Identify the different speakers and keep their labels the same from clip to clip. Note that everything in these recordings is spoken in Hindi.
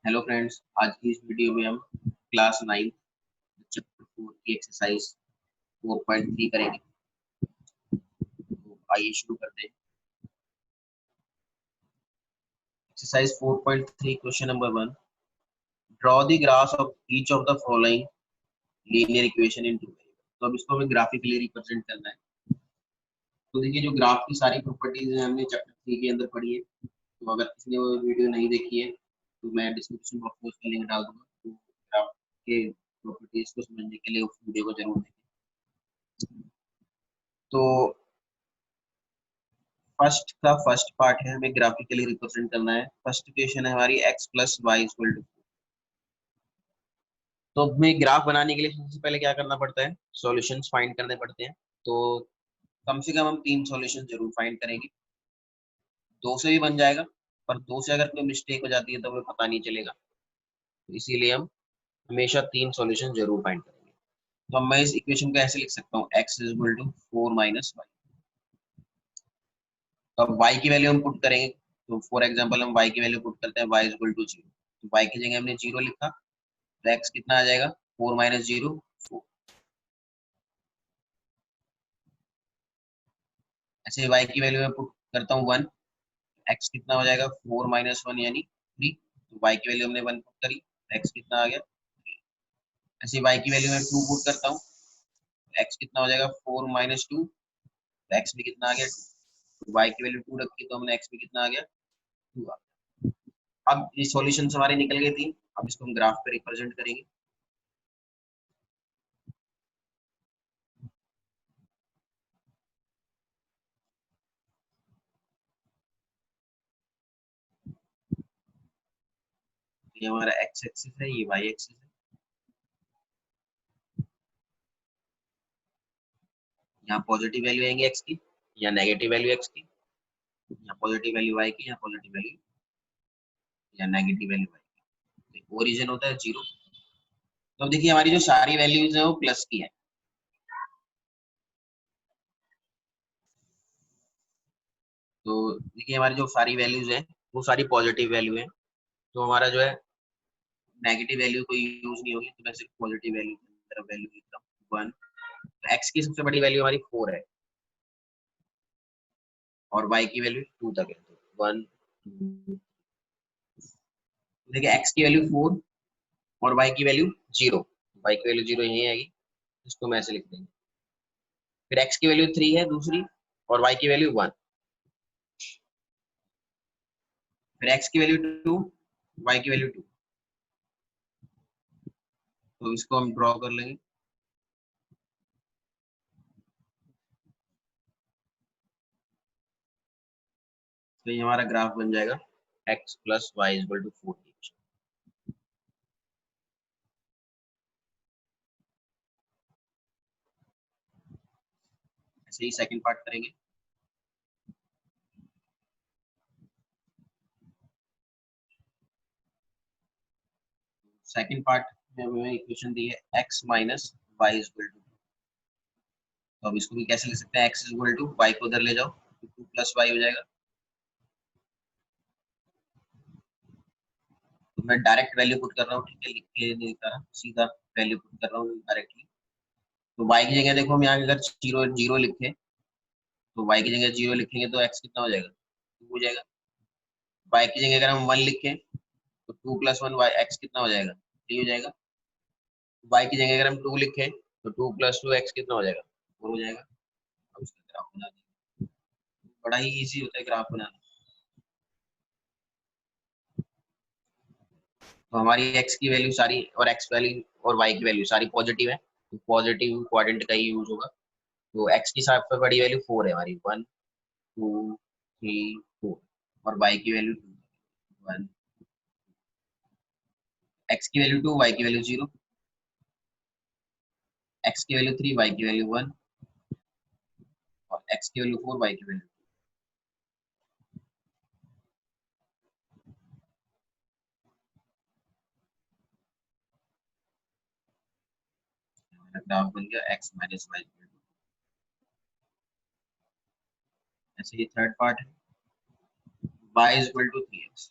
Speaker 1: हेलो फ्रेंड्स, आज की इस वीडियो में हम क्लास 9 चैप्टर 4 की एक्सरसाइज 4.3 करेंगे। तो आइए शुरू करते हैं। Exercise 4.3 question number 1, draw the graph of each of the following linear equation in two. तो अब इसको हमें ग्राफिकली रिप्रेजेंट करना है। तो देखिए, जो ग्राफ की सारी प्रॉपर्टीज हैं हमने चैप्टर 3 के अंदर पढ़ी है। तो अगर किसी ने वो वीडियो नहीं देखी है तो मैं डिस्क्रिप्शन बॉक्स में उसका लिंक डाल दूंगा। तो ग्राफ के प्रॉपर्टीज को समझने के लिए उस वीडियो को जरूर देखें। तो फर्स्ट पार्ट है, हमें ग्राफिकली रिप्रेजेंट करना है। फर्स्ट इक्वेशन है हमारी x plus Y equal to. तो हमें ग्राफ बनाने के लिए सबसे पहले क्या करना पड़ता है, सॉल्यूशंस फाइंड करने पड़ते हैं। तो कम से कम हम 3 सॉल्यूशन जरूर फाइंड करेंगे। 2 से भी बन जाएगा, पर 2 से अगर कोई मिस्टेक हो जाती है तो हमें पता नहीं चलेगा। तो इसीलिए हम हमेशा 3 सॉल्यूशन जरूर फाइंड करेंगे। तो मैं इस इक्वेशन को ऐसे लिख सकता हूँ, x is equal to 4 minus Y. तो अब y की वैल्यू हम पुट करेंगे। तो फॉर एग्जांपल हम y की वैल्यू पुट करते हैं, y इज इक्वल टू 0। तो y की जगह हमने 0 लिखा, तो x कितना आ जाएगा, 4 माइनस 0 4। ऐसे y की वैल्यू में पुट करता हूँ 1, x कितना हो जाएगा, 4 माइनस 1 यानी 3। तो y की वैल्यू हमने 1 पुट करी, x कितना आ गया 3। ऐसे y की वैल्यू में 2 पुट करता हूँ, x कितना हो जाएगा, 4 माइनस 2। तो x भी कितना आ गया 2। तो y की वैल्यू 2 रखी तो हमने x भी कितना आ गया 2 आ गया। अब ये सॉल्यूशन हमारे निकल गए 3। अब इसको हम ग्राफ पे रिप्रेजेंट करेंगे। ये हमारा x एक्सिस है, ये y एक्सिस है। यहाँ पॉजिटिव वैल्यू आएंगे x की, या नेगेटिव वैल्यू x की, यहाँ पॉजिटिव वैल्यू y की, यहाँ पॉजिटिव वैल्यू या नेगेटिव वैल्यू y की। ओरिजिन होता है 0। तो अब देखिए, हमारी जो सारी वैल्यूज है वो प्लस की है। तो देखिए, हमारी जो सारी वैल्यूज है वो सारी पॉजिटिव वैल्यू है। तो हमारा जो है नेगेटिव वैल्यू कोई यूज नहीं होगी। तो मैं सिर्फ पॉजिटिव वैल्यू की तरफ वैल्यू लिखता हूँ 1। तो एक्स की सबसे बड़ी वैल्यू हमारी 4 है और वाई की वैल्यू 2 तक है। तो 1 2। देखिए, एक्स की वैल्यू 4 और वाई की वैल्यू 0। वाई की वैल्यू 0 यही आएगी, इसको मैं ऐसे लिख देंगे। फिर एक्स की वैल्यू 3 है दूसरी, और वाई की वैल्यू 1। फिर एक्स की वैल्यू 2, वाई की वैल्यू 2। तो इसको हम ड्रॉ कर लेंगे। तो ये हमारा ग्राफ बन जाएगा x plus Y equal to 4। ऐसे ही सेकंड पार्ट करेंगे। सेकंड पार्ट में हमें इक्वेशन दी है x minus Y equal to. तो अब इसको भी कैसे लिख सकते हैं, x इक्वल टू वाई को उधर ले जाओ तो 2 प्लस वाई हो जाएगा। तो मैं डायरेक्ट वैल्यू पुट कर रहा हूँ, ठीक है, लिख के नहीं कर रहा, सीधा वैल्यू पुट कर रहा हूँ डायरेक्टली। तो y की जगह देखो, हम यहाँ अगर 0 0 लिखे, तो y की जगह 0 लिखेंगे तो x कितना हो जाएगा, 2 हो जाएगा। y की जगह अगर हम 1 लिखें तो 2 प्लस 1 y x कितना हो जाएगा, 3 हो जाएगा। y की जगह अगर हम 2 लिखें तो 2 प्लस 2 x कितना हो जाएगा, 4 हो जाएगा। अब इसका ग्राफ बना देंगे। बड़ा ही इजी होता है ग्राफ बनाना। तो हमारी x की वैल्यू सारी और x वैल्यू और y की वैल्यू सारी पॉजिटिव है, तो पॉजिटिव क्वाड्रेंट का ही यूज होगा। तो x की सबसे बड़ी वैल्यू 4 है हमारी, 1 2 3 4। और y की वैल्यू 2 1। x की वैल्यू 2, y की वैल्यू 0। x की वैल्यू 3, y की वैल्यू 1। और x की वैल्यू 4, y की वैल्यू 2। ग्राफ बन गया x माइनस वाई। ऐसे ही थर्ड पार्ट है, y is equal to 3x।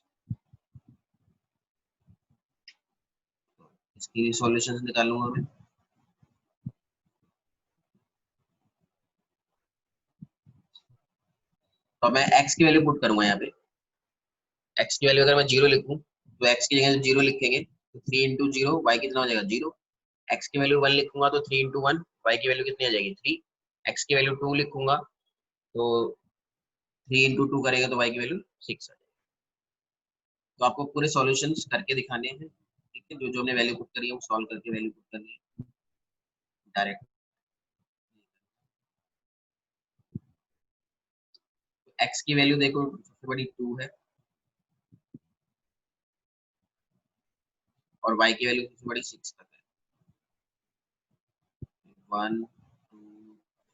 Speaker 1: इसकी सॉल्यूशंस निकालूंगा मैं। तो मैं x की वैल्यू पुट करूंगा यहाँ पे। x की वैल्यू अगर मैं 0 लिखूं तो x की जगह 0 लिखेंगे तो 3 इंटू जीरो वाई कितना हो जाएगा 0। x की वैल्यू 1 लिखूंगा तो 3 इंटू वन वाई की वैल्यू कितनी आ जाएगी 3। x की वैल्यू 2 लिखूंगा तो 3 इंटू टू करेगा तो वाई की वैल्यू 6 आ जाएगी। तो आपको पूरे सॉल्यूशंस करके दिखाने हैं, ठीक है। जो जो हमने वैल्यू पुट करी है वो सॉल्व करके वैल्यू पुट करनी है डायरेक्ट। x की वैल्यू देखो सबसे बड़ी 2 है और y की वैल्यू सबसे बड़ी 6 तक है। 1 2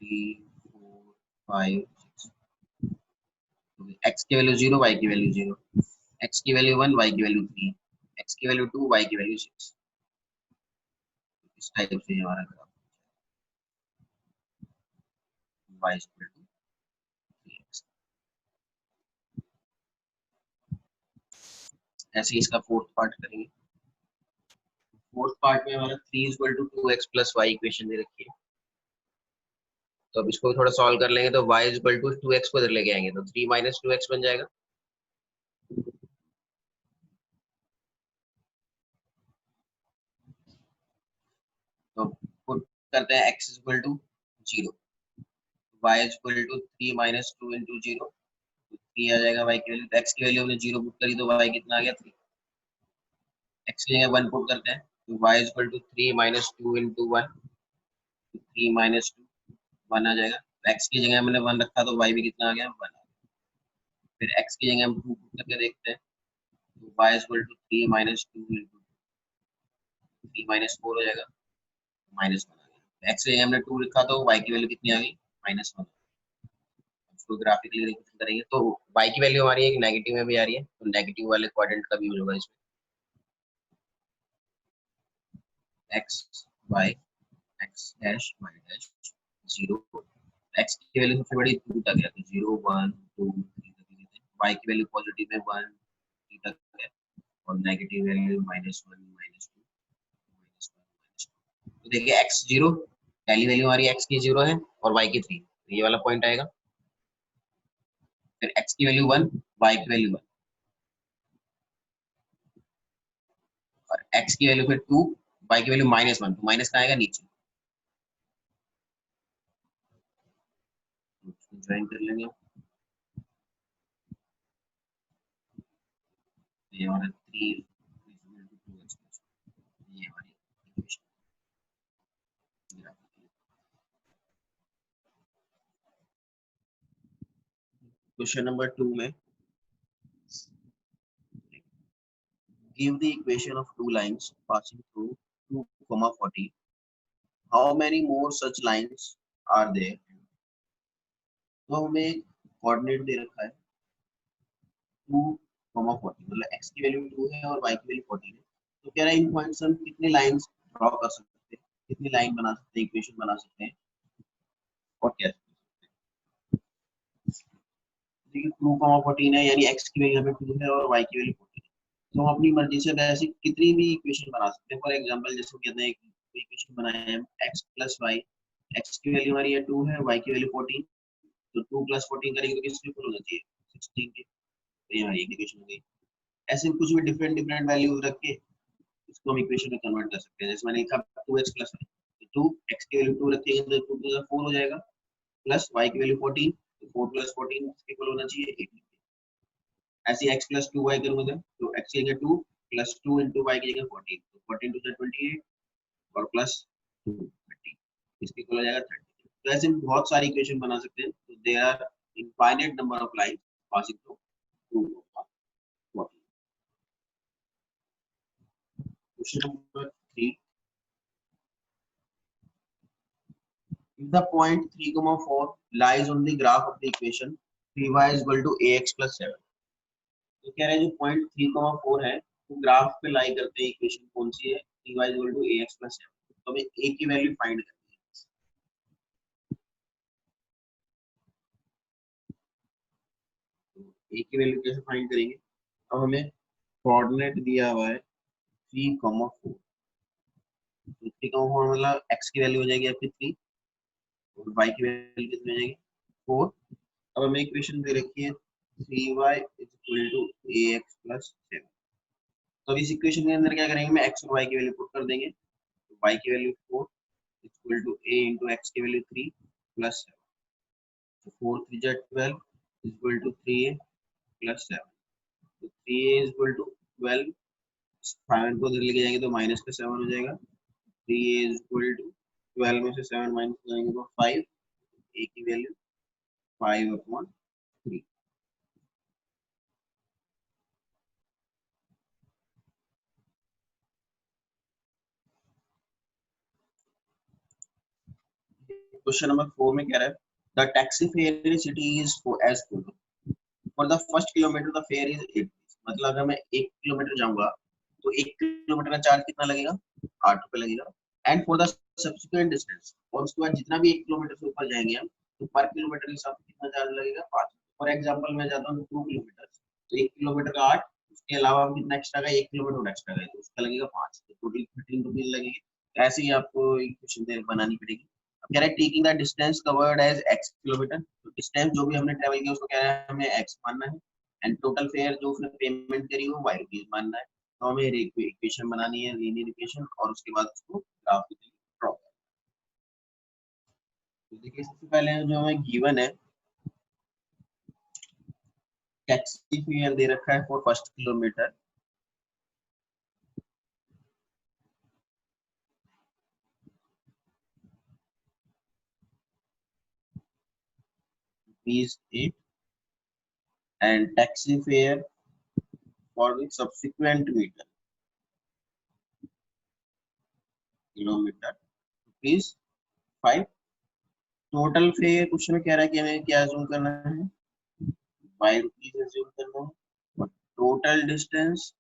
Speaker 1: 3 4 5 6। x की वैल्यू 0 y की वैल्यू 0, x की वैल्यू 1 y की वैल्यू 3, x की वैल्यू 2 y की वैल्यू 6। इस टाइप से हमारा graph y equal to 3x। ऐसे ही इसका फोर्थ पार्ट करेंगे। फोर्थ पार्ट में हमारा 3 equal to 2x plus y equation दे रखी है। तो अब इसको थोड़ा सॉल्व कर लेंगे तो y इक्वल टू 2x को इधर लेके आएंगे तो 3 माइनस 2x बन जाएगा। तो पुट करते हैं x equal to 0, y equal to 3 minus 2 into 0, 3 आ जाएगा y की वैल्यू। तो x की वैल्यू हमने 0 पुट करी तो y कितना आ गया 3। x की जगह 1 पुट करते हैं तो y equal to 3 minus 2 into 1, 3 minus 2 1 आ जाएगा। तो x की जगह हमने 1 रखा तो y भी कितना आ गया 1। फिर x की जगह हम 2 पुट करके देखते हैं तो y equal to 3 minus 2 into 3 minus 4 हो जाएगा, -1 आ गया। x की जगह हमने 2 लिखा तो y की वैल्यू कितनी आ गई -1। उसको ग्राफिकली रिप्रेजेंट करेंगे तो y की वैल्यू हमारी एक नेगेटिव में भी आ रही है तो नेगेटिव वाले क्वाड्रेंट का भी यूज होगा इसमें। x y x dash y dash 0। x की वैल्यू सबसे बड़ी 2 तक है तो 0 1 2 3 तक लेते हैं। y की वैल्यू पॉजिटिव में 1 3 तक है और नेगेटिव वैल्यू -1 -2 -1 -2। तो देखिए x 0 पहली वैल्यू हमारी x की 0 है और y की 3, तो ये वाला पॉइंट आएगा। फिर x की वैल्यू 1 y की वैल्यू 1 और x की वैल्यू फिर 2 y की वैल्यू -1, तो माइनस का आएगा नीचे। ज्वाइन कर लेंगे। ये हमारा 3 ये हमारी इक्वेशन। क्वेश्चन नंबर 2 में give the equation of two lines passing through 2, 40. How many more such lines are there? तो हमें एक कोऑर्डिनेट दे रखा है 2, 40, मतलब x की वैल्यू 2 है और y की वैल्यू 40 है। तो कह रहा है इन पॉइंट्स हम कितने लाइंस ड्रॉ कर सकते हैं, कितनी लाइन बना सकते हैं, इक्वेशन बना सकते हैं और कैसे। देखिए 2, 14 है यानी x की वैल्यू हमें 2 है और y की वैल्यू 40 है। तो हम अपनी मर्जी से ऐसी कितनी भी इक्वेशन बना सकते हैं। फॉर एग्जांपल जैसे कहते हैं इक्वेशन बनाए हैं x प्लस वाई, x की वैल्यू हमारी है 2 है, y की वैल्यू 14, तो 2 प्लस 14 करेंगे तो किसके इक्वल होना चाहिए 16 के। तो ये हमारी इक्वेशन हो गई। ऐसे कुछ भी डिफरेंट डिफरेंट वैल्यूज रख के इसको हम इक्वेशन में कन्वर्ट कर सकते हैं। जैसे मैंने लिखा 2x प्लस वाई, तो 2x की वैल्यू 2 रखेंगे तो 2 टू 4 हो जाएगा, प्लस y की वैल्यू 14, तो 4 प्लस 14 किसके इक्वल होना चाहिए 18। ऐसे x प्लस 2y करूंगा तो x की जगह 2 प्लस 2 इंटू वाई की जगह 14, तो 14 टू 28 और प्लस 2 30, इसके इक्वल हो जाएगा 30। तो ऐसे बहुत सारी इक्वेशन बना सकते हैं। तो there are infinite number of lines passing through 2 40। Question number 3, if the point 3, 4 lies on the graph of the equation 3y is equal to ax plus 7। तो कह रहे हैं जो पॉइंट 3, 4 है वो ग्राफ पे लाई करते हैं। इक्वेशन कौन सी है 3y is equal to ax plus 7। तो हमें a की वैल्यू फाइंड करनी है। तो a की वैल्यू कैसे फाइंड करेंगे। अब हमें कोऑर्डिनेट दिया हुआ है 3, 4 तो 3 का फॉर्मूला x की वैल्यू हो जाएगी आपकी 3 और y की वैल्यू कितनी हो जाएगी 4। अब हमें इक्वेशन दे रखी है 3y ax + 7। तो इस इक्वेशन के अंदर क्या करेंगे, मैं x और y की वैल्यू पुट कर देंगे। तो y की वैल्यू 4 a × x की वैल्यू 3 + 7। तो 4 3 जा 12 3a + 7। तो 3a = 12, 5 को इधर लेके जाएंगे तो माइनस का 7 हो जाएगा। 3a = 12 में से 7 माइनस करेंगे तो 5, a की वैल्यू 5/3। क्वेश्चन नंबर 4 में कह रहा है the taxi fare in city is as follows. For the first kilometre the fare is 8 rupees। मतलब अगर मैं 1 किलोमीटर जाऊंगा तो 1 किलोमीटर का चार्ज कितना लगेगा, 8 रुपए लगेगा। And for the subsequent distance, और उसके बाद जितना भी 1 किलोमीटर से ऊपर जाएंगे हम तो पर किलोमीटर के हिसाब से कितना चार्ज लगेगा, 5। फॉर एग्जांपल मैं जाता हूँ 2 किलोमीटर, तो 1 किलोमीटर का 8, उसके अलावा हम कितना एक्स्ट्रा का 1 किलोमीटर और एक्स्ट्रा का, तो उसका लगेगा 5, तो टोटल 13 रुपीज लगेंगे। ऐसे ही आपको इक्वेशन बनानी पड़ेगी। अब कह रहा है taking the distance covered as x kilometre, तो डिस्टेंस जो भी हमने ट्रेवल किया उसको कह रहा है हमें x मानना है। एंड टोटल फेयर जो उसने पेमेंट करी वो y रुपीज मानना है। तो हमें इक्वेशन बनानी है, लीनियर इक्वेशन, और उसके बाद उसको ग्राफिकली ड्रॉ करना है। तो देखिए सबसे पहले जो हमें गिवन है टैक्सी फेयर दे रखा है for first kilometre ₹8 and taxi fare for the subsequent meter kilometer ₹5। Total fair question में कह रहा है कि हमें क्या जूम करना है, ₹5 जूम करना है। और टोटल डिस्टेंस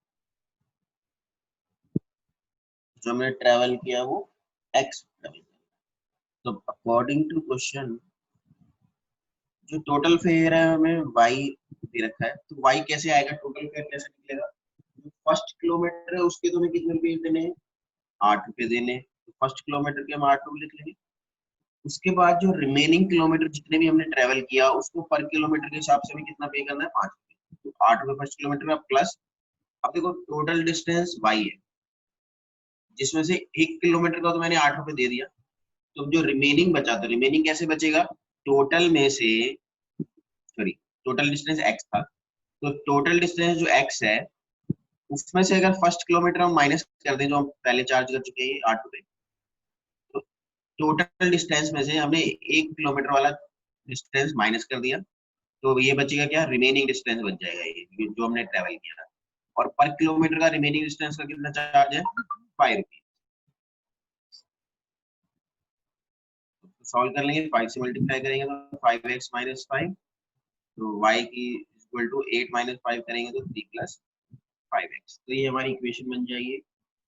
Speaker 1: जो हमने ट्रेवल किया वो x ट्रेवल किया। तो अकॉर्डिंग टू क्वेश्चन जो टोटल फेयर है हमें y दे रखा है, तो y कैसे आएगा, टोटल फेयर कैसे निकलेगा। फर्स्ट किलोमीटर है उसके तो हमें कितने रुपए देने हैं, 8 रुपए देने हैं। तो फर्स्ट किलोमीटर के हम 8 रुपए लिख लेंगे। उसके बाद जो रिमेनिंग किलोमीटर जितने भी हमने ट्रेवल किया उसको पर किलोमीटर के हिसाब से हमें कितना पे करना है, 5 रुपए। तो 8 रुपए फर्स्ट किलोमीटर का प्लस, अब देखो टोटल डिस्टेंस y है जिसमें से 1 किलोमीटर का तो मैंने 8 रुपए दे दिया। तो जो रिमेनिंग बचा, तो रिमेनिंग कैसे बचेगा, टोटल में से, सॉरी टोटल डिस्टेंस x था, तो टोटल डिस्टेंस जो x है उसमें से अगर फर्स्ट किलोमीटर हम माइनस कर दें जो हम पहले चार्ज कर चुके हैं 8 रुपए, तो टोटल डिस्टेंस में से हमने 1 किलोमीटर वाला डिस्टेंस माइनस कर दिया। तो ये बचेगा क्या, रिमेनिंग डिस्टेंस बच जाएगा ये जो हमने ट्रेवल किया। और पर किलोमीटर का रिमेनिंग डिस्टेंस का कितना चार्ज है, ₹5। तो सॉल्व कर लेंगे, 5 से मल्टीप्लाई करेंगे तो 5x - 5, तो y की इक्वल टू 8 - 5 करेंगे तो 3 + 5x। तो ये हमारी इक्वेशन बन जाएगी।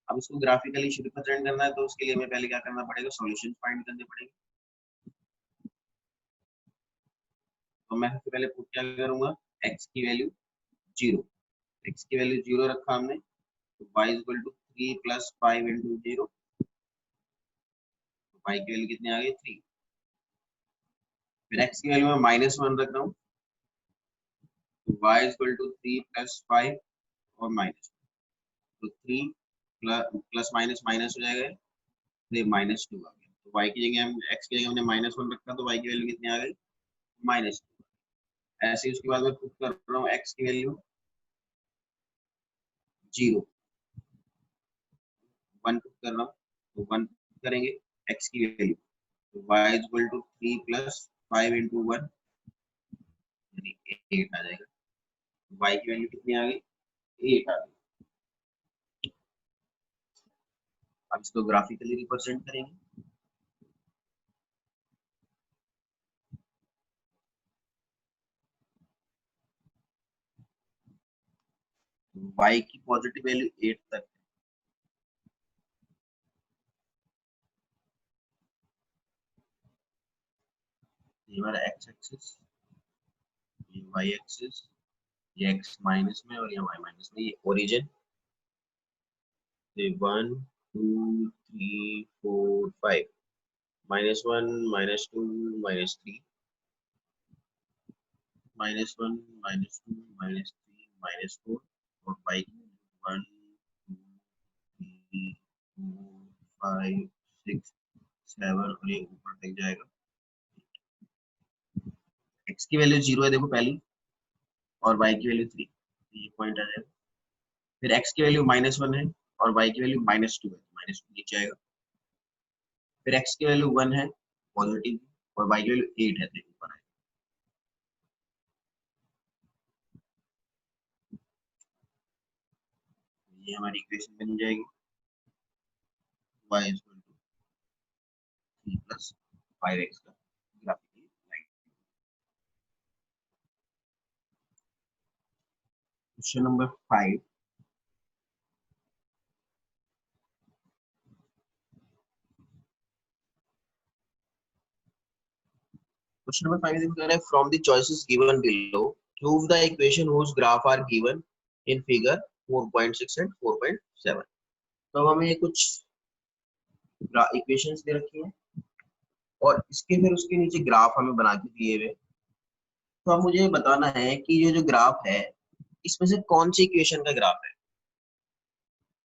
Speaker 1: अब इसको ग्राफिकली रिप्रेजेंट करना है तो उसके लिए हमें पहले क्या करना पड़ेगा, सॉल्यूशन फाइंड करने पड़ेंगे। तो मैं सबसे पहले पुट क्या करूंगा, x की वैल्यू 0, x की वैल्यू 0 रखा हमने, तो y = 3 + 5 × 0, तो y की वैल्यू कितनी आ गई, 3। फिर x की वैल्यू में -1 रख रहा हूँ, तो y = 3 + 5 और माइनस, तो 3 प्लस माइनस माइनस हो जाएगा, तो -2 आ गया। तो y की जगह हम x की जगह हमने -1 रखा तो y की वैल्यू कितनी आ गई, -2। ऐसे ही उसके बाद मैं पुट कर रहा हूँ x की वैल्यू 0, 1 पुट कर रहा हूँ, तो 1 करेंगे x की वैल्यू, तो y = 3 + 5 × 1 यानी 8 आ जाएगा। y की वैल्यू कितनी आ गई, 8 आ गई। अब इसको ग्राफिकली रिप्रेजेंट करेंगे। y की पॉजिटिव वैल्यू 8 तक, ये हमारा x एक्सिस, ये y एक्सिस, ये x माइनस में और ये y माइनस में, ये ओरिजिन, ये 1 2 3 4 5 -1 -2 -3 -1 -2 -3 -4 और y की 1 2 3 4 5 6 7 और ये ऊपर तक जाएगा। x की वैल्यू 0 है देखो पहली, और y की वैल्यू 3, ये पॉइंट आ जाएगा। फिर x की वैल्यू -1 है और y की वैल्यू -2 है, -2 नीचे आएगा। फिर x की वैल्यू 1 है पॉजिटिव, और y की वैल्यू 8 है, तो ऊपर आएगा। ये हमारी इक्वेशन बन जाएगी y = 3 + 5x का graphically line. Question number 5, question number 5 देखो, कह रहा है from the choices given below prove the equation whose graph are given in figure 4.6 and 4.7। तो अब हमें कुछ इक्वेशंस दे रखी हैं और इसके फिर उसके नीचे ग्राफ हमें बना के दिए हुए। तो अब मुझे बताना है कि ये जो ग्राफ है इसमें से कौन सी इक्वेशन का ग्राफ है।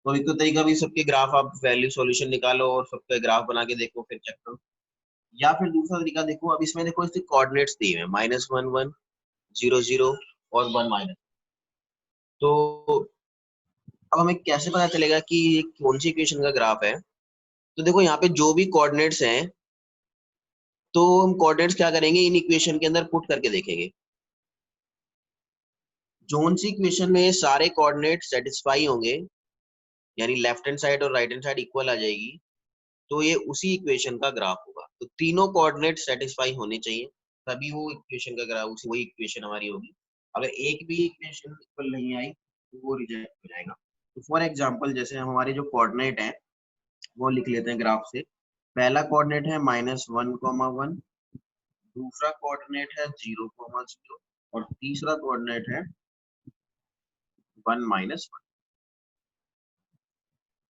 Speaker 1: तो एक तो तरीका भी, सबके ग्राफ आप वैल्यू सॉल्यूशन निकालो और सबका ग्राफ बना के देखो फिर चेक करो। या फिर दूसरा तरीका देखो, अब इसमें देखो इसके कोऑर्डिनेट्स दिए हुए हैं -1 1 0 0 और 1 माइनस। तो अब हमें कैसे पता चलेगा कि ये कौन सी इक्वेशन का ग्राफ है। तो देखो यहाँ पे जो भी कोऑर्डिनेट्स हैं, तो हम कोऑर्डिनेट्स क्या करेंगे, इन इक्वेशन के अंदर पुट करके देखेंगे। जोन सी इक्वेशन में सारे कोऑर्डिनेट सेटिस्फाई होंगे, यानी लेफ्ट हैंड साइड और राइट हैंड साइड इक्वल आ जाएगी, तो ये उसी इक्वेशन का ग्राफ होगा। तो तीनों कोऑर्डिनेट सेटिस्फाई होने चाहिए, तभी वो इक्वेशन का ग्राफ, उसी वही इक्वेशन हमारी होगी। अगर एक भी इक्वेशन इक्वल नहीं आई तो वो रिजेक्ट हो जाएगा। तो फॉर एग्जांपल जैसे हम हमारे जो कोऑर्डिनेट है वो लिख लेते हैं ग्राफ से। पहला कोऑर्डिनेट है -1, 1, दूसरा कोऑर्डिनेट है 0, 0 और तीसरा कोऑर्डिनेट है 1, -1।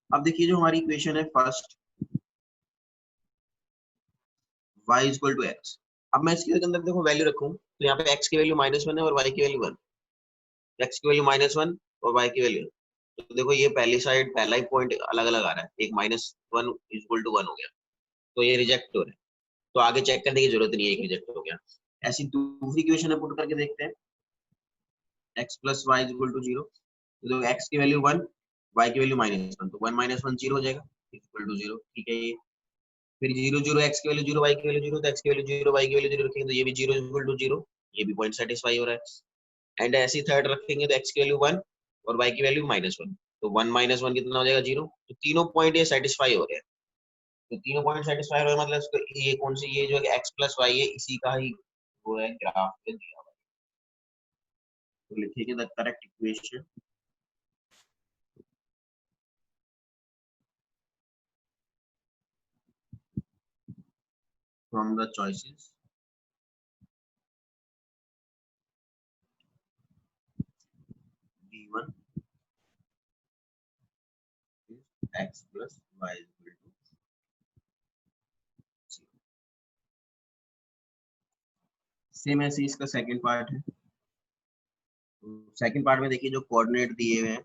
Speaker 1: अब देखिए जो हमारी इक्वेशन है फर्स्ट, y = x। अब मैं इसके अंदर देखो वैल्यू रखूं, तो यहाँ पे x की वैल्यू -1 है और y की वैल्यू 1। x की वैल्यू -1 और y की वैल्यू, तो देखो ये पहली साइड पहला ही पॉइंट अलग अलग आ रहा है, एक -1 = 1 हो गया, तो ये रिजेक्ट हो रहा है। तो आगे चेक करने की जरूरत नहीं है, एक रिजेक्ट हो गया। ऐसी दूसरी इक्वेशन में पुट करके देखते हैं, x + y = 0। तो x की वैल्यू 1, y की वैल्यू -1, तो 1 -1 0 हो जाएगा, = 0। ठीक है ये। फिर 0 0, x की वैल्यू 0, y की वैल्यू 0, तो x की वैल्यू 0, y की वैल्यू 0 रखेंगे तो ये भी 0 = 0, ये भी पॉइंट सेटिस्फाई हो रहा है। एंड ऐसी थर्ड रखेंगे तो x की वैल्यू 1 और y की वैल्यू -1, तो 1 -1 कितना हो जाएगा, 0। तो तीनों पॉइंट ये सेटिस्फाई हो रहे हैं। तो तीनों पॉइंट सेटिस्फाई हो रहे हैं मतलब इसको, ये कौन सी, ये जो x + y है इसी का ही वो है ग्राफ पे दिया हुआ है। तो लिखिए the correct equation from the choices given is x + y = 0। Same ऐसे इसका सेकंड पार्ट है। सेकंड पार्ट में देखिए जो कोऑर्डिनेट दिए हुए हैं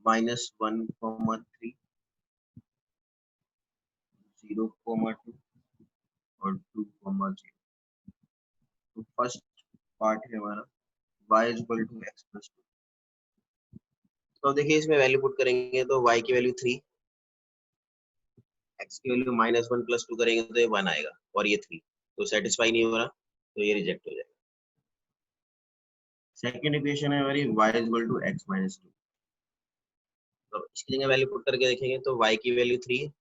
Speaker 1: -1, 3, 0, 2 और 2, 0। तो फर्स्ट पार्ट है हमारा y = x + 2। तो देखिए इसमें वैल्यू पुट करेंगे तो y की वैल्यू 3, x की वैल्यू -1 + 2 करेंगे तो ये 1 आएगा और ये 3, तो सेटिस्फाई नहीं हो रहा, तो ये रिजेक्ट हो जाएगा। सेकंड इक्वेशन है हमारी y = x - 2। तो इसकी जगह वैल्यू पुट करके देखेंगे तो y की वैल्यू 3,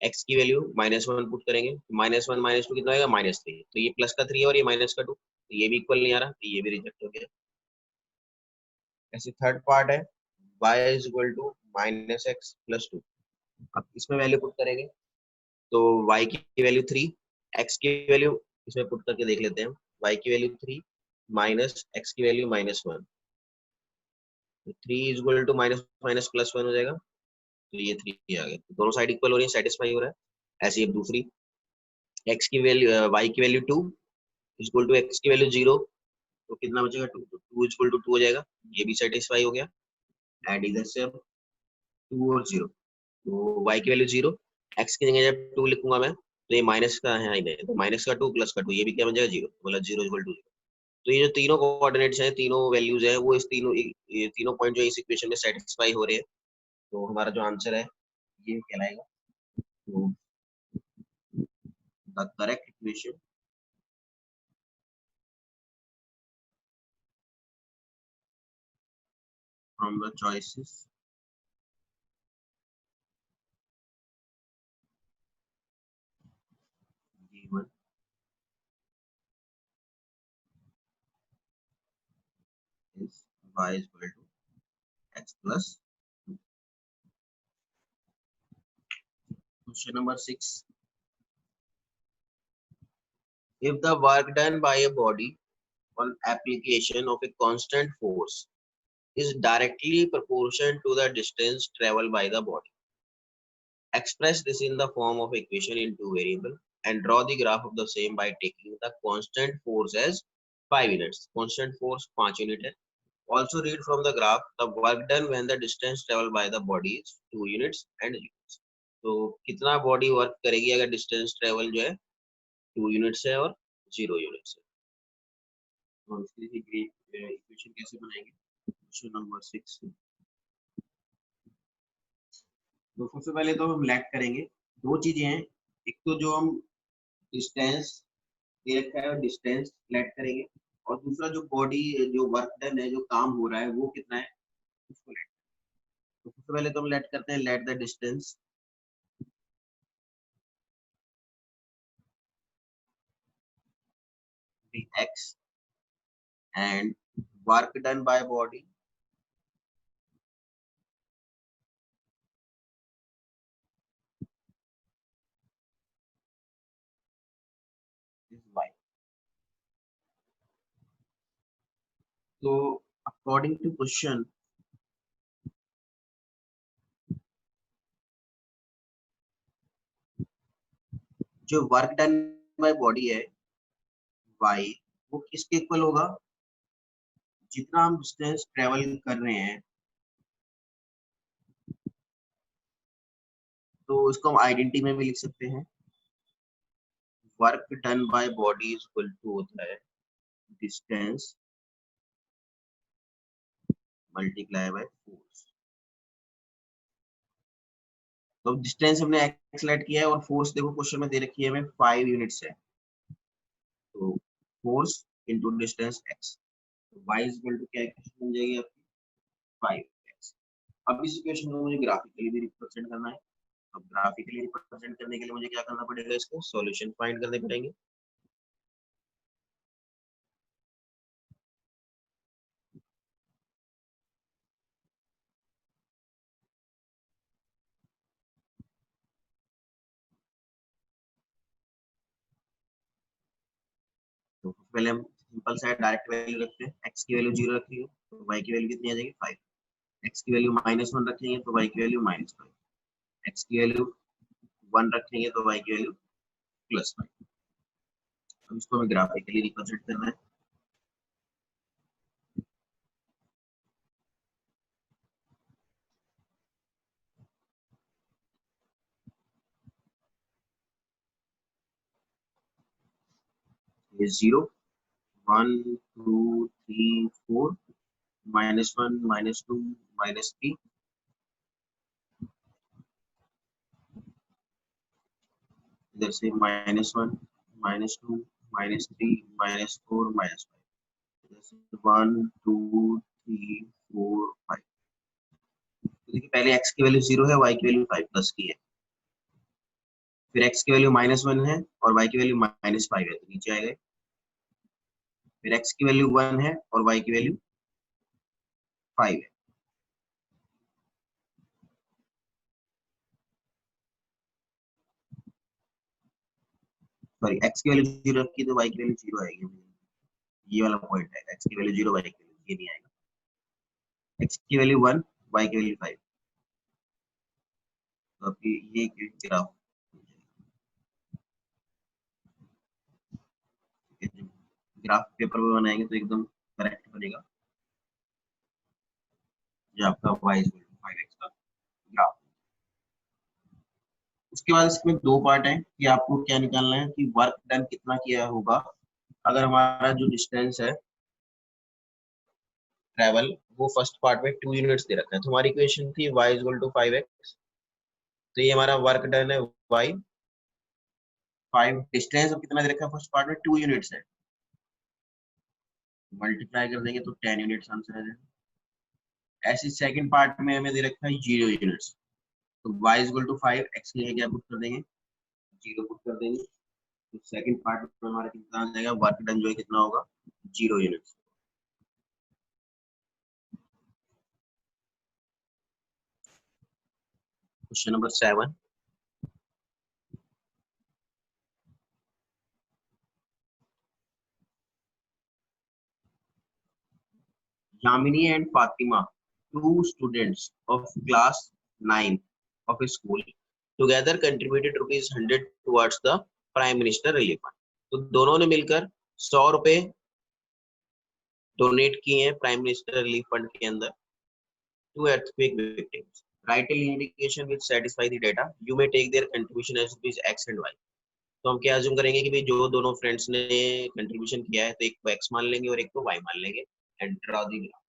Speaker 1: x की वैल्यू -1 पुट करेंगे, -1 - 2 कितना आएगा, -3। तो ये प्लस का 3 है और ये माइनस का 2, तो ये भी इक्वल नहीं आ रहा, तो ये भी रिजेक्ट हो गया। ऐसे थर्ड पार्ट है y = -x + 2। अब इसमें वैल्यू पुट करेंगे तो y की वैल्यू 3, x की वैल्यू इसमें पुट करके देख लेते हैं, y की वैल्यू 3 माइनस x की value -1। 3 is equal to minus minus plus 1 हो जाएगा, तो ये 3 आ गया, तो दोनों साइड इक्वल हो रही है, सेटिस्फाई हो रहा है। ऐसे ही अब दूसरी, x की वैल्यू y की value 2 is equal to x की वैल्यू 0, तो कितना बचेगा 2, तो 2 इज इक्वल टू 2 हो जाएगा, ये भी सेटिस्फाई हो गया। एंड इधर से अब 2 और 0, तो y की वैल्यू 0, x की जगह जब 2 लिखूंगा मैं, तो ये माइनस का है ही नहीं, तो माइनस का 2 प्लस का 2, ये भी क्या बन जाएगा 0, मतलब 0 इक्वल टू 0। तो ये जो तीनों कोऑर्डिनेट्स हैं, तीनों वैल्यूज हैं, वो इस तीनों ये तीनों पॉइंट जो इस इक्वेशन में सेटिस्फाई हो रहे हैं, तो हमारा जो आंसर है ये कहलाएगा। तो the correct equation from the choices given is y is equal to x plus 2. Question number 6. If the work done by a body on application of a constant force is directly proportional to the distance traveled by the body, express this in the form of equation in two variable and draw the graph of the same by taking the constant force as 5 units. Constant force 5 unit है. Also read from the graph the work done when the distance traveled by the body is 2 units and units. तो कितना बॉडी वर्क करेगी अगर डिस्टेंस ट्रेवल जो है 2 यूनिट्स है और 0 यूनिट्स है। तो इसके लिए इक्वेशन कैसे बनाएंगे? क्वेश्चन नंबर 6, तो सबसे पहले तो हम लेट करेंगे, दो चीजें हैं, एक तो जो हम डिस्टेंस दे रखा है डिस्टेंस लेट करेंगे, और दूसरा जो बॉडी जो वर्क डन है जो काम हो रहा है वो कितना है उसको लेट। तो सबसे पहले तो हम लेट करते हैं, let the distance be x and work done by body is y। तो अकॉर्डिंग टू क्वेश्चन जो वर्क डन बाय बॉडी है y, वो किसके इक्वल होगा, जितना हम डिस्टेंस ट्रेवल कर रहे हैं, तो इसको हम आइडेंटिटी में भी लिख सकते हैं, work done by body is equal to होता है डिस्टेंस मल्टीप्लाई बाय फोर्स। तो डिस्टेंस हमने एक्स लेट किया है और फोर्स देखो क्वेश्चन में दे रखी है हमें 5 यूनिट्स है, तो फोर्स इनटू डिस्टेंस एक्स, तो y इज इक्वल टू क्या इक्वेशन बन जाएगी आपकी 5x। अब इस इक्वेशन को मुझे ग्राफिकली भी रिप्रेजेंट करना है, अब ग्राफिकली रिप्रेजेंट करने के लिए मुझे क्या करना पड़ेगा, इसको सॉल्यूशन फाइंड करने पड़ेंगे। तो पहले हम सिंपल सा डायरेक्ट वैल्यू रखते हैं, x की वैल्यू 0 रखी है तो y की वैल्यू कितनी आ जाएगी 5, x की वैल्यू -1 रखेंगे तो y की वैल्यू -5, x की वैल्यू 1 रखेंगे तो y की वैल्यू +5। अब इसको हमें ग्राफिकली रिप्रेजेंट करना है, ये 0 1 2 3 4 -1 -2 -3, इधर से -1 -2 -3 -4 -5, इधर से 1 2 3 4 5। तो देखिए पहले x की वैल्यू 0 है, y की वैल्यू 5 प्लस की है, फिर x की वैल्यू -1 है और y की वैल्यू -5 है, तो नीचे आएगा, फिर x की वैल्यू 1 है और y की वैल्यू 5 है। सॉरी x की वैल्यू 0 रखी तो y की वैल्यू 0 आएगी, ये वाला पॉइंट है, x की वैल्यू 0 y की वैल्यू ये नहीं आएगा। x की वैल्यू 1, y की वैल्यू 5। तो आपकी ये ग्राफ ग्राफ पेपर में बनाएंगे तो एकदम करेक्ट बनेगा, जो आपका y इज 5x का ग्राफ। उसके बाद इसमें दो पार्ट है कि आपको क्या निकालना है कि वर्क डन कितना किया होगा अगर हमारा जो डिस्टेंस है ट्रेवल वो फर्स्ट पार्ट में 2 यूनिट्स दे रखा है। तो हमारी इक्वेशन थी y is equal to 5x। तो ये हमारा वर्क डन है y 5, डिस्टेंस अब कितना दे रखा है फर्स्ट पार्ट में 2 यूनिट्स है, मल्टीप्लाई कर देंगे तो 10 यूनिट्स आंसर आ जाएगा। ऐसे सेकंड पार्ट में हमें दे रखा है 0 यूनिट्स। तो y is equal to 5, x के लिए क्या पुट कर देंगे 0 पुट कर देंगे। तो सेकंड पार्ट में हमारा कितना आ जाएगा वर्क डन जो है कितना होगा 0 units. Question number 7, Yamini and Fatima, two students of class 9 of a school, together contributed ₹100 towards the Prime Minister Relief Fund. तो दोनों ने मिलकर 100 रुपए डोनेट किए हैं प्राइम मिनिस्टर रिलीफ फंड के अंदर to earthquake victims. Write a indication which satisfy the data. You may take their contribution as rupees X and Y. तो हम क्या अज्यूम करेंगे कि भाई जो दोनों फ्रेंड्स ने कंट्रीब्यूशन किया है तो एक को X मान लेंगे और एक को Y मान लेंगे एंड ड्रॉ दी ग्राफ।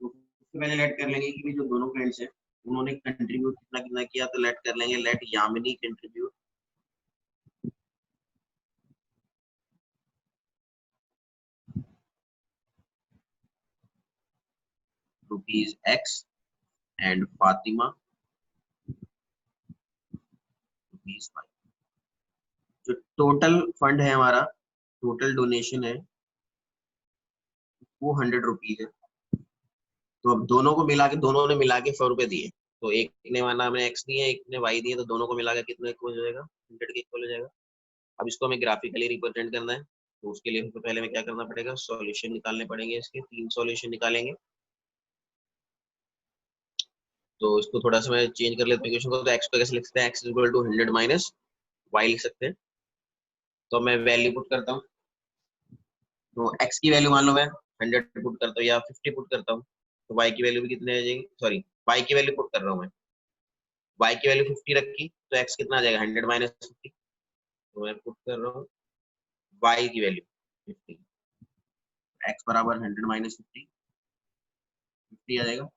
Speaker 1: तो सबसे पहले लेट कर लेंगे कि जो दोनों फ्रेंड्स हैं उन्होंने कंट्रीब्यूट कितना कितना किया। तो लेट कर लेंगे let Yamini contribute rupees X and Fatima rupees 5। जो टोटल फंड है हमारा टोटल डोनेशन है वो 100 रुपीज है। तो अब दोनों को मिला के दोनों ने मिला के 100 रुपए दिए। तो एक ने माना हमने X दिए एक ने Y दिए तो दोनों को मिला के कितने इक्वल हो जाएगा 100 के इक्वल हो जाएगा। अब इसको हमें ग्राफिकली रिप्रेजेंट करना है तो उसके लिए हमको पहले में क्या करना पड़ेगा सॉल्यूशन निकालने पड़ेंगे। इसके 3 सॉल्यूशन निकालेंगे। तो इसको थोड़ा सा मैं चेंज कर लेता हूँ इक्वेशन को। तो x को कैसे लिख सकते हैं x equal to 100 minus y लिख सकते हैं। तो मैं वैल्यू पुट करता हूँ। तो x की वैल्यू मान लो मैं 100 पुट करता हूँ या 50 पुट करता हूँ तो y की वैल्यू भी कितने आ जाएगी सॉरी y की वैल्यू पुट कर रहा हूँ मैं। y की वैल्यू 50 रखी तो x कितना आ जाएगा 100 माइनस 50। तो मैं पुट कर रहा हूँ y की वैल्यू 50, x बराबर 100 माइनस 50 आ जाएगा।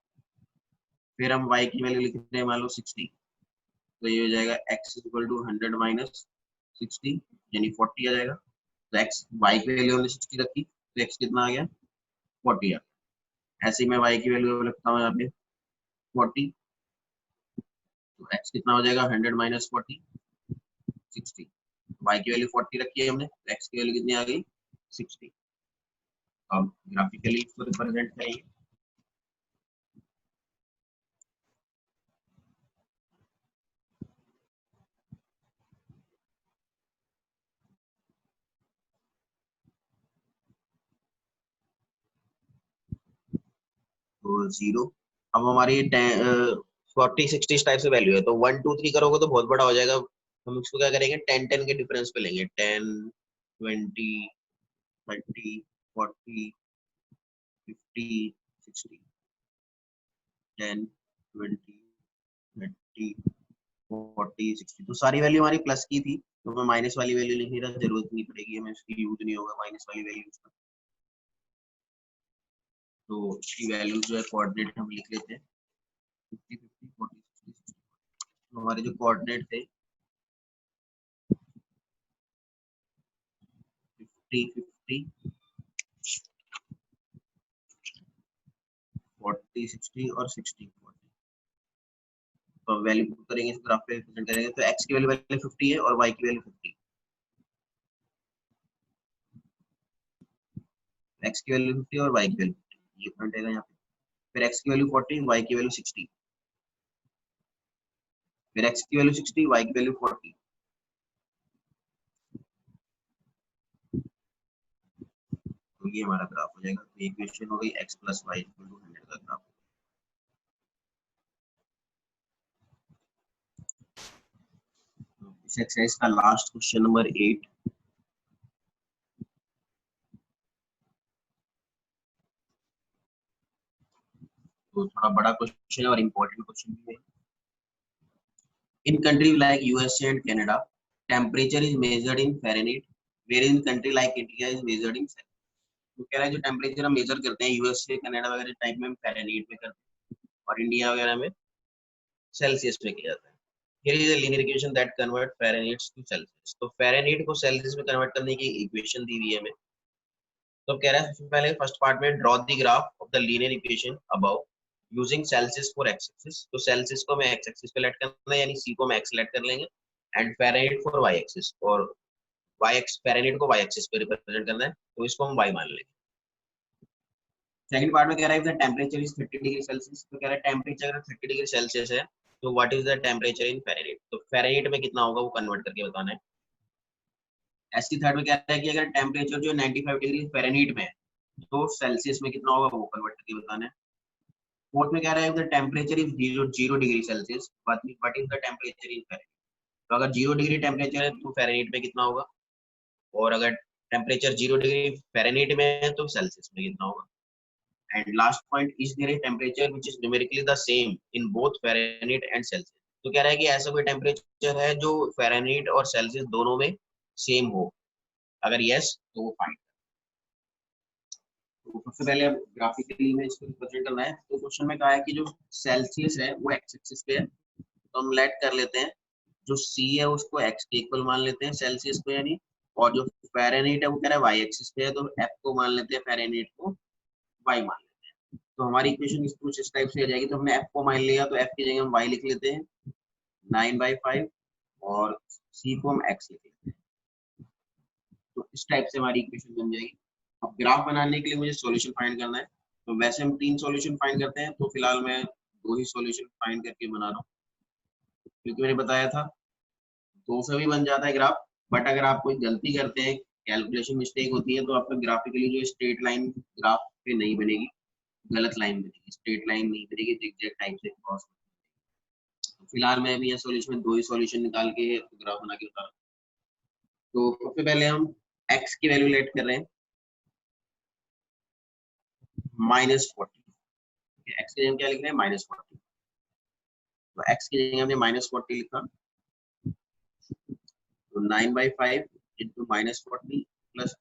Speaker 1: फिर हम y की वैल्यू लिख रहे हैं मान लो 60। तो ये हो जाएगा x इक्वल टू 100 माइनस 60 यानी 40 आ जाएगा। तो x y की वैल्यू हमने 60 रखी तो x कितना आ गया 40 आ गया। ऐसे ही मैं y की वैल्यू रखता हूँ यहाँ पे 40। तो x कितना हो जाएगा 100 माइनस 40 60। y की वैल्यू 40 रखी है हमने तो x की वैल्यू कितनी आ गई 60। अब ग्राफिकली इसको रिप्रेजेंट करेंगे। तो 0 अब हमारी 40 60 टाइप से वैल्यू है तो 1 2 3 करोगे तो बहुत बड़ा हो जाएगा। हम इसको क्या करेंगे 10 10 के डिफरेंस पे लेंगे 10 20 30 40 50 60 10 20 30 40 60। तो सारी वैल्यू हमारी प्लस की थी तो मैं माइनस वाली वैल्यू लिखने की जरूरत नहीं पड़ेगी हमें उसकी यूज नहीं होगा माइनस वाली वैल्यू। तो इसकी वैल्यू जो है कोऑर्डिनेट हम लिख लेते हैं 50 50 40 60 60। हमारे जो कोऑर्डिनेट थे 50 50 40 60 और 60 40। तो वैल्यू पुट करेंगे इस ग्राफ पे रिप्रेजेंट करेंगे तो x की वैल्यू पहले 50 है और y की वैल्यू 50। x की वैल्यू 50 और y की वैल्यू 50 ये पॉइंट आएगा यहाँ पे। फिर x की वैल्यू 40 y की वैल्यू 60। फिर x की वैल्यू 60 y की वैल्यू 40। तो ये हमारा ग्राफ हो जाएगा। तो इक्वेशन हो गई x plus Y equal to 100 का ग्राफ। इस एक्सरसाइज का लास्ट क्वेश्चन नंबर 8। तो थोड़ा बड़ा क्वेश्चन है और इम्पोर्टेंट क्वेश्चन भी है। In countries like USA and Canada, temperature is measured in Fahrenheit, whereas in country like India is measured in Celsius. तो कह रहा है जो टेम्परेचर हम मेजर करते हैं यूएसए कनाडा वगैरह टाइप में फ़ारेनहीट में करते हैं और इंडिया वगैरह में सेल्सियस में किया जाता है। Here is a linear equation that convert Fahrenheit to Celsius. तो फ़ारेनहीट को सेल्सियस में कन्वर्ट करने की इक्वेशन दी हुई है हमें। तो कह रहा है सबसे पहले फर्स्ट पार्ट में draw the graph of the linear equation above using Celsius for x axis. तो सेल्सियस को हमें एक्स एक्सिस पे लेट करना है, यानी सी को हम एक्स लेट कर लेंगे, and Fahrenheit for Y axis, और वाई एक्स फ़ारेनहीट को वाई एक्सिस पे रिप्रेजेंट करना है, तो इसको हम वाई मान लेंगे। सेकंड पार्ट में कह रहा है the temperature is 30 degree Celsius. तो कह रहा है टेम्परेचर अगर 30 डिग्री सेल्सियस है तो what is the temperature in Fahrenheit. तो फ़ारेनहीट में कितना होगा वो कन्वर्ट करके बताना है। ऐसी थर्ड में कह रहा है कि अगर टेम्परेचर जो 95 डिग्री फ़ारेनहीट में है तो सेल्सियस में कितना होगा वो कन्वर्ट करके बताना है। फोर्थ में कह रहा है the temperature is 0 degree Celsius, what is the temperature in Fahrenheit. तो अगर 0 डिग्री टेम्परेचर है तो फ़ारेनहीट में कितना होगा, और अगर टेम्परेचर 0 डिग्री फ़ारेनहीट में है तो सेल्सियस में कितना होगा। And last point, is there a temperature which is numerically the same in both Fahrenheit and Celsius? तो कह रहा है कि ऐसा कोई टेम्परेचर है जो फ़ारेनहीट और सेल्सियस दोनों में सेम हो, अगर यस तो वो फाइन। तो सबसे पहले अब ग्राफिकली में इसको रिप्रेजेंट करना है। तो क्वेश्चन में कहा है कि जो सेल्सियस है वो एक्स एक्सिस पे है, तो हम लेट कर लेते हैं जो सी है उसको एक्स के इक्वल मान लेते हैं सेल्सियस को यानी, और जो फ़ारेनहीट है वो कह रहा है वाई एक्सिस पे है, तो एफ को मान लेते हैं फ़ारेनहीट को वाई मान लेते हैं। तो हमारी इक्वेशन कुछ इस टाइप से आ जाएगी। तो हमने एफ को मान लिया तो एफ की जगह हम वाई लिख लेते हैं 9/5, और सी को हम एक्स लिख लेते हैं। तो इस टाइप से हमारी इक्वेशन बन जाएगी। अब ग्राफ बनाने के लिए मुझे सॉल्यूशन फाइंड करना है। तो वैसे हम 3 सॉल्यूशन फाइंड करते हैं, तो फिलहाल मैं 2 ही सॉल्यूशन फाइंड करके बना रहा हूँ, क्योंकि मैंने बताया था 2 से भी बन जाता है ग्राफ। बट अगर आप कोई गलती करते हैं, कैलकुलेशन मिस्टेक होती है, तो आपका ग्राफिकली जो स्ट्रेट लाइन ग्राफ पे नहीं बनेगी, गलत लाइन बनेगी, स्ट्रेट लाइन नहीं बनेगी, जिगजैग टाइप से क्रॉस। तो फिलहाल मैं अभी ये सॉल्यूशन 2 ही सॉल्यूशन निकाल के ग्राफ बना के बता रहा हूँ। तो सबसे पहले हम x की वैल्यू लेट कर रहे हैं -40। x की जगह क्या लिख रहे हैं -40, तो x की जगह हमने -40 लिखा, तो 9/5 इंटू -40 प्लस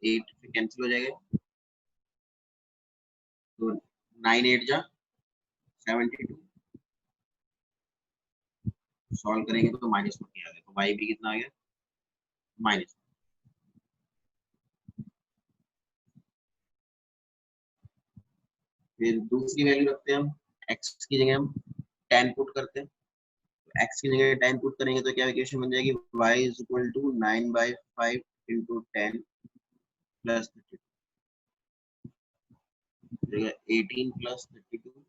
Speaker 1: 8 से कैंसिल हो जाएगा, तो 9 8 जा 72, सॉल्व करेंगे तो -40 आ गया, तो y भी कितना आ गया माइनस। फिर दूसरी वैल्यू रखते हैं हम, x की जगह हम 10 पुट करते हैं, तो x की जगह 10 पुट करेंगे तो क्या इक्वेशन बन जाएगी, y is equal to 9/5 into 10 plus 18 plus 32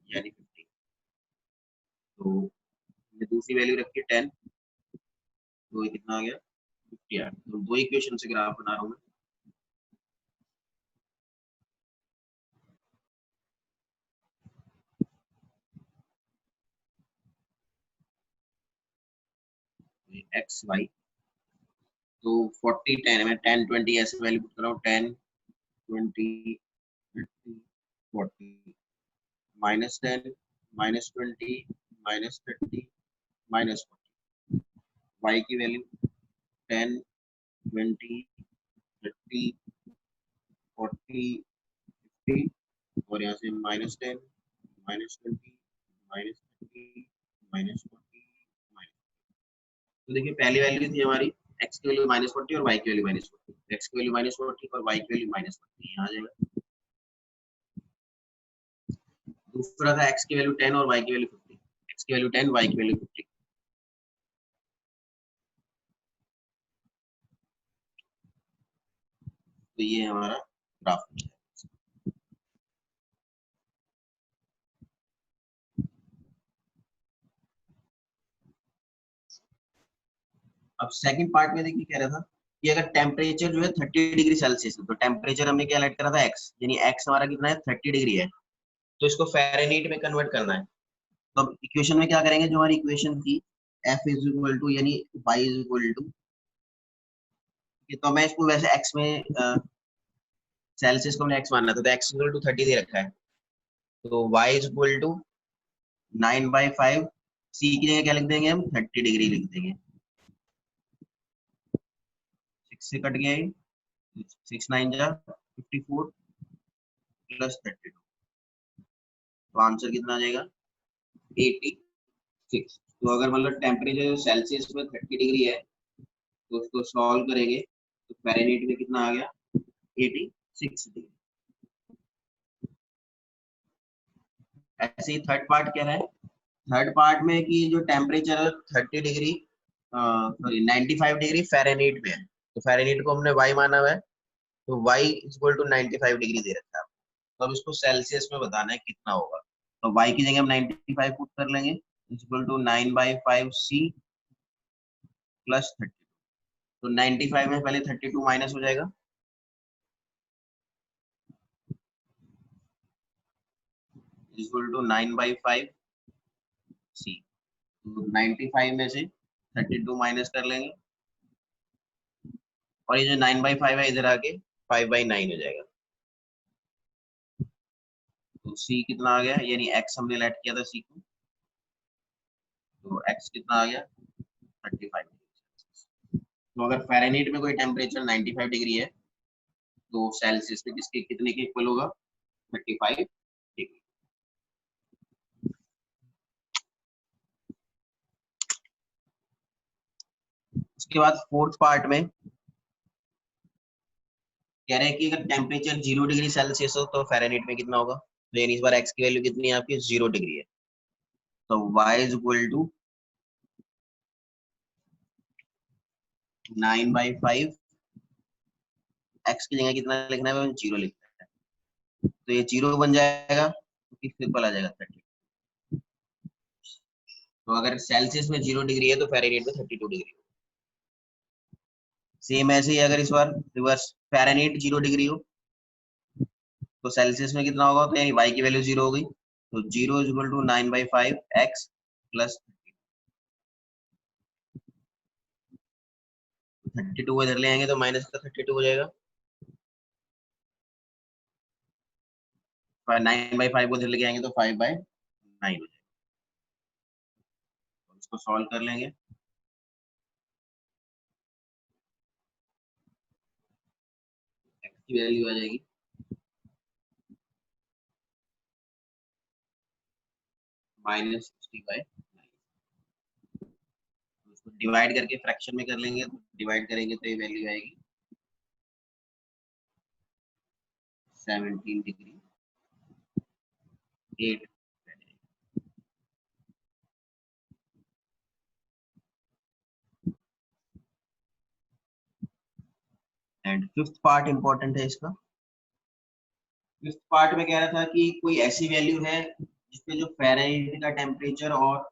Speaker 1: यानी 50। तो ये दूसरी वैल्यू रखी 10, तो ये कितना आ गया 50 आ गया। तो दो इक्वेशन से ग्राफ बना रहा हूँ मैं। एक्स वाई, तो 40 10 मैं 10 20 ऐसे वैल्यू पुट कर रहा हूँ, 10 20 30 40 -10 -20 -30 -40। वाई की वैल्यू 10 20 30 40 50, और यहाँ से -10 -20 -30 -40 माइनस। तो देखिए पहली वैल्यू थी हमारी x की वैल्यू -40 और y की वैल्यू -40, x की वैल्यू -40 और y की वैल्यू -40 यहाँ आ जाएगा। दूसरा था x की वैल्यू 10 और y की वैल्यू 50, x की वैल्यू 10 y की वैल्यू 50। तो ये हमारा ग्राफ है। अब सेकंड पार्ट में देखिए कह रहा था कि अगर टेम्परेचर जो है 30 डिग्री सेल्सियस है तो टेम्परेचर हमने क्या लेट करा था एक्स, यानी एक्स हमारा कितना है 30 डिग्री है, तो इसको फ़ारेनहीट में कन्वर्ट करना है। तो अब इक्वेशन में क्या करेंगे, जो हमारी इक्वेशन थी F इज इक्वल टू यानी y इज इक्वल टू, तो मैं इसको वैसे x में सेल्सियस को हमने x मानना था तो x इक्वल टू 30 दे रखा है, तो y is equal to 9/5, c की जगह क्या लिख देंगे हम 30 डिग्री लिख देंगे, 6 से कट गया, 6 9 जा 54 प्लस 32, तो आंसर कितना आ जाएगा 86। तो अगर मतलब टेम्परेचर सेल्सियस में 30 डिग्री है तो उसको सॉल्व करेंगे तो फ़ारेनहीट में कितना आ गया 86 डिग्री। ऐसे ही थर्ड पार्ट क्या है, थर्ड पार्ट में कि जो temperature 30 degree sorry 95 degree Fahrenheit में है, तो फ़ारेनहीट को हमने y माना हुआ है, तो y is equal to 95 degree दे रखा है, तो अब इसको सेल्सियस में बताना है कितना होगा, तो y की जगह हम 95 पुट कर लेंगे is equal to 9/5 c plus 30, तो 95 में पहले 32 माइनस हो जाएगा, इज इक्वल टू 9/5 c, तो 95 में से 32 माइनस कर लेंगे और ये जो 9/5 है इधर आके 5/9 हो जाएगा, तो c कितना आ गया, यानी x हमने लेट किया था c को, तो x कितना आ गया 35 डिग्री। तो अगर फ़ारेनहीट में कोई टेम्परेचर 95 डिग्री है तो सेल्सियस में किसके कितने के इक्वल होगा 35 डिग्री। उसके बाद फोर्थ पार्ट में कह रहे हैं कि अगर टेम्परेचर 0 डिग्री सेल्सियस हो तो फ़ारेनहीट में कितना होगा, तो यानी इस बार x की वैल्यू कितनी है आपकी 0 डिग्री है, तो y is equal to 9/5, x की जगह कितना लिखना है, 0 लिखना है, तो ये 0 बन जाएगा तो किस सिंपल आ जाएगा 30, तो अगर सेल्सियस में 0 डिग्री है तो फ़ारेनहीट में 32 डिग्री। सेम ऐसे ही अगर इस बार रिवर्स फ़ारेनहीट 0 डिग्री हो तो सेल्सियस में कितना होगा, तो यानी y की वैल्यू 0 हो गई, तो 0 is equal to 9/5 x plus 32 इधर ले आएंगे तो माइनस का 32 हो जाएगा, 9/5 को इधर लेके आएंगे तो 5/9 हो जाएगा, तो इसको सॉल्व कर लेंगे, x की वैल्यू आ जाएगी -60/9, उसको डिवाइड करके फ्रैक्शन में कर लेंगे, तो डिवाइड करेंगे तो ये वैल्यू आएगी 17 degree 8 and fifth part important है इसका। फिफ्थ पार्ट में कह रहा था कि कोई ऐसी वैल्यू है जिसपे जो फ़ारेनहीट का टेम्परेचर और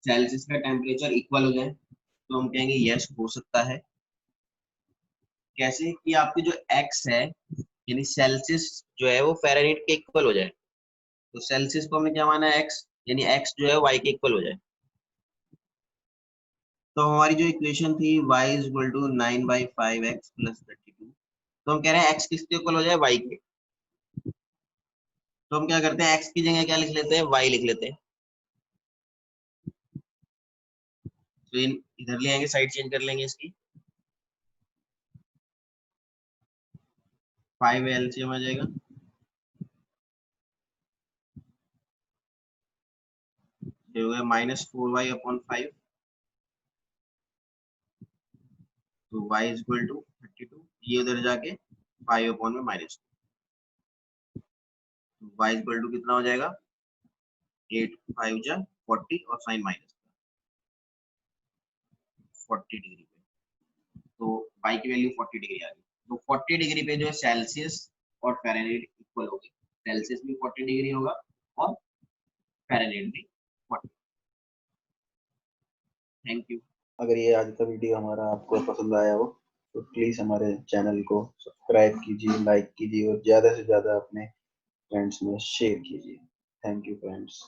Speaker 1: सेल्सियस का टेम्परेचर इक्वल हो जाए, तो हम कहेंगे यस हो सकता है। कैसे कि आपकी जो x है यानी सेल्सियस जो है वो फ़ारेनहीट के इक्वल हो जाए, तो सेल्सियस को हमने क्या माना है x, यानी x जो है y के इक्वल हो जाए, तो हमारी जो इक्वेशन थी y is equal to 9/5x plus 32, तो हम कह रहे हैं x किसके इक्वल हो जाए y के, तो हम क्या करते हैं x की जगह क्या लिख लेते हैं y लिख लेते हैं, तो इधर ले आएंगे साइड चेंज कर लेंगे इसकी 5 एलसीएम आ जाएगा, ये हो गया -4y/5, तो y इज इक्वल टू 32, ये उधर जाके 5 में -2, तो y इज इक्वल टू कितना हो जाएगा 8 5 जा 40 और साइन माइनस 40 डिग्री पे, तो y की वैल्यू 40 डिग्री आ गई, तो 40 डिग्री पे जो है सेल्सियस और फ़ारेनहीट इक्वल हो गए, सेल्सियस भी 40 डिग्री होगा और फ़ारेनहीट भी 40। Thank you.
Speaker 2: अगर ये आज का वीडियो हमारा आपको पसंद आया हो तो प्लीज हमारे चैनल को सब्सक्राइब कीजिए, लाइक कीजिए और ज्यादा से ज्यादा अपने फ्रेंड्स में शेयर कीजिए। Thank you friends.